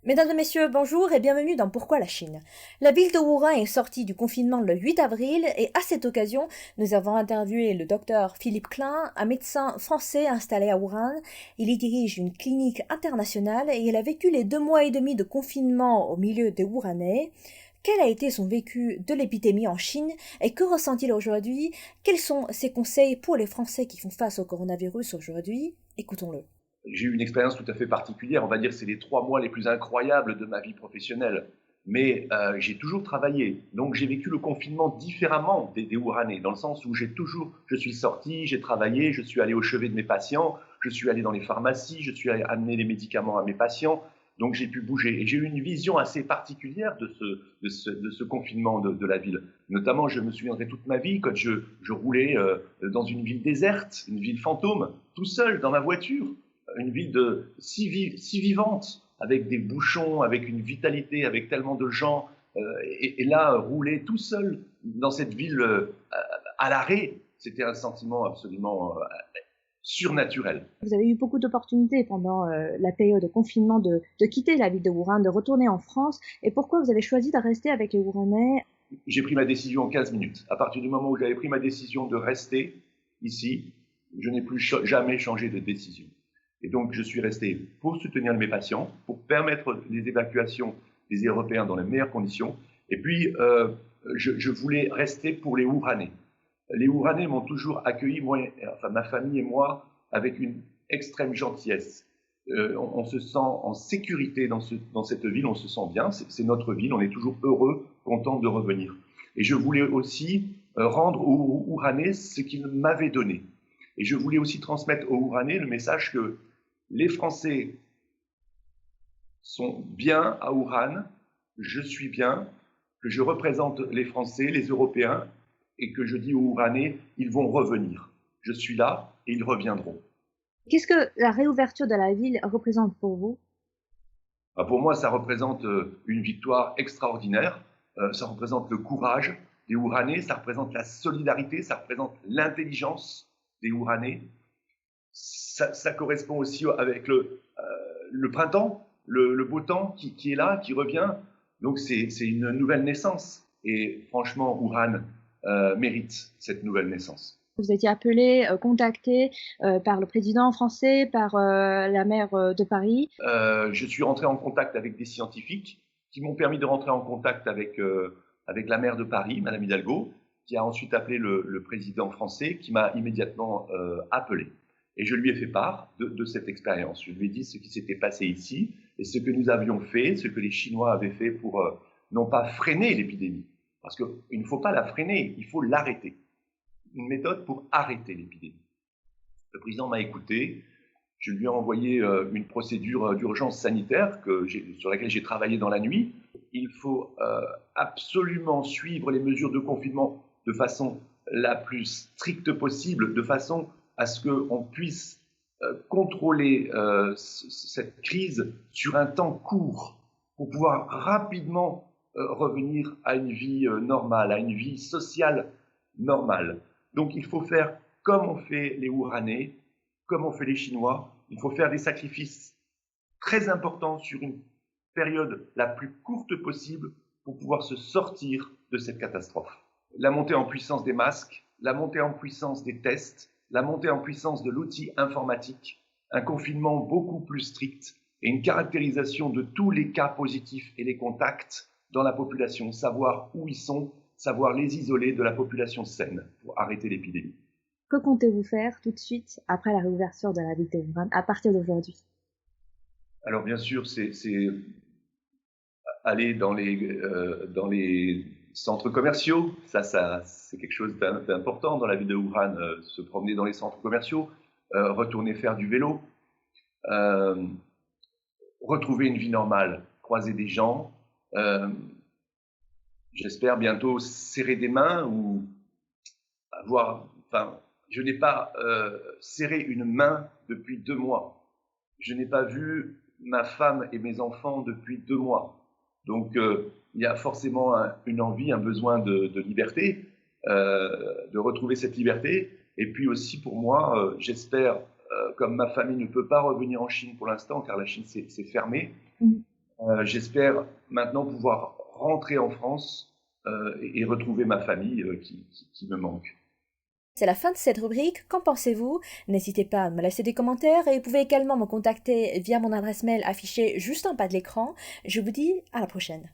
Mesdames et messieurs, bonjour et bienvenue dans Pourquoi la Chine. La ville de Wuhan est sortie du confinement le 8 avril et à cette occasion, nous avons interviewé le docteur Philippe Klein, un médecin français installé à Wuhan. Il y dirige une clinique internationale et il a vécu les 2 mois et demi de confinement au milieu des Wuhanais. Quel a été son vécu de l'épidémie en Chine et que ressent-il aujourd'hui? Quels sont ses conseils pour les Français qui font face au coronavirus aujourd'hui? Écoutons-le. J'ai eu une expérience tout à fait particulière. On va dire que c'est les 3 mois les plus incroyables de ma vie professionnelle. Mais j'ai toujours travaillé. Donc j'ai vécu le confinement différemment des Wuhanais, dans le sens où je suis sorti, j'ai travaillé, je suis allé au chevet de mes patients, je suis allé dans les pharmacies, je suis allé amener les médicaments à mes patients. Donc j'ai pu bouger. Et j'ai eu une vision assez particulière de ce confinement de la ville. Notamment, je me souviendrai toute ma vie quand je roulais dans une ville déserte, une ville fantôme, tout seul dans ma voiture, une ville si vivante, avec des bouchons, avec une vitalité, avec tellement de gens. Et là, rouler tout seul dans cette ville à l'arrêt, c'était un sentiment absolument surnaturel. Vous avez eu beaucoup d'opportunités pendant la période de confinement de quitter la ville de Wuhan, de retourner en France. Et pourquoi vous avez choisi de rester avec les Wuhanais? J'ai pris ma décision en 15 minutes. À partir du moment où j'avais pris ma décision de rester ici, je n'ai plus jamais changé de décision. Et donc, je suis resté pour soutenir mes patients, pour permettre les évacuations des Européens dans les meilleures conditions. Et puis, je voulais rester pour les Wuhanais. Les Wuhanais m'ont toujours accueilli, moi, enfin ma famille et moi, avec une extrême gentillesse. On se sent en sécurité dans cette ville, on se sent bien, c'est notre ville, on est toujours heureux, content de revenir. Et je voulais aussi rendre aux Wuhanais ce qu'ils m'avaient donné. Et je voulais aussi transmettre aux Wuhanais le message que les Français sont bien à Wuhan, je suis bien, que je représente les Français, les Européens, et que je dis aux Wuhanais, ils vont revenir. Je suis là et ils reviendront. Qu'est-ce que la réouverture de la ville représente pour vous? Pour moi, ça représente une victoire extraordinaire. Ça représente le courage des Wuhanais, ça représente la solidarité, ça représente l'intelligence des Wuhanais. Ça correspond aussi avec le printemps, le beau temps qui est là, qui revient. Donc c'est une nouvelle naissance. Et franchement, Wuhan mérite cette nouvelle naissance. Vous étiez appelé, contacté par le président français, par la maire de Paris. Je suis rentré en contact avec des scientifiques qui m'ont permis de rentrer en contact avec la maire de Paris, Madame Hidalgo, qui a ensuite appelé le président français, qui m'a immédiatement appelé. Et je lui ai fait part de cette expérience. Je lui ai dit ce qui s'était passé ici et ce que nous avions fait, ce que les Chinois avaient fait pour non pas freiner l'épidémie, parce qu'il ne faut pas la freiner, il faut l'arrêter. Une méthode pour arrêter l'épidémie. Le président m'a écouté. Je lui ai envoyé une procédure d'urgence sanitaire sur laquelle j'ai travaillé dans la nuit. Il faut absolument suivre les mesures de confinement de façon la plus stricte possible, de façon à ce qu'on puisse contrôler cette crise sur un temps court pour pouvoir rapidement revenir à une vie normale, à une vie sociale normale. Donc il faut faire comme ont fait les Wuhanais, comme ont fait les Chinois. Il faut faire des sacrifices très importants sur une période la plus courte possible pour pouvoir se sortir de cette catastrophe. La montée en puissance des masques, la montée en puissance des tests, la montée en puissance de l'outil informatique, un confinement beaucoup plus strict et une caractérisation de tous les cas positifs et les contacts dans la population, savoir où ils sont, savoir les isoler de la population saine pour arrêter l'épidémie. Que comptez-vous faire tout de suite après la réouverture de la ville de Wuhan, à partir d'aujourd'hui? Alors bien sûr, c'est aller dans les centres commerciaux. Ça c'est quelque chose d'important dans la ville de Wuhan, se promener dans les centres commerciaux, retourner faire du vélo, euh, retrouver une vie normale, croiser des gens, j'espère bientôt serrer des mains ou je n'ai pas serré une main depuis 2 mois. Je n'ai pas vu ma femme et mes enfants depuis 2 mois. Donc, il y a forcément une envie, un besoin de liberté, de retrouver cette liberté. Et puis aussi pour moi, j'espère, comme ma famille ne peut pas revenir en Chine pour l'instant, car la Chine s'est fermée, J'espère maintenant pouvoir rentrer en France et retrouver ma famille qui me manque. C'est la fin de cette rubrique. Qu'en pensez-vous? N'hésitez pas à me laisser des commentaires et vous pouvez également me contacter via mon adresse mail affichée juste en bas de l'écran. Je vous dis à la prochaine.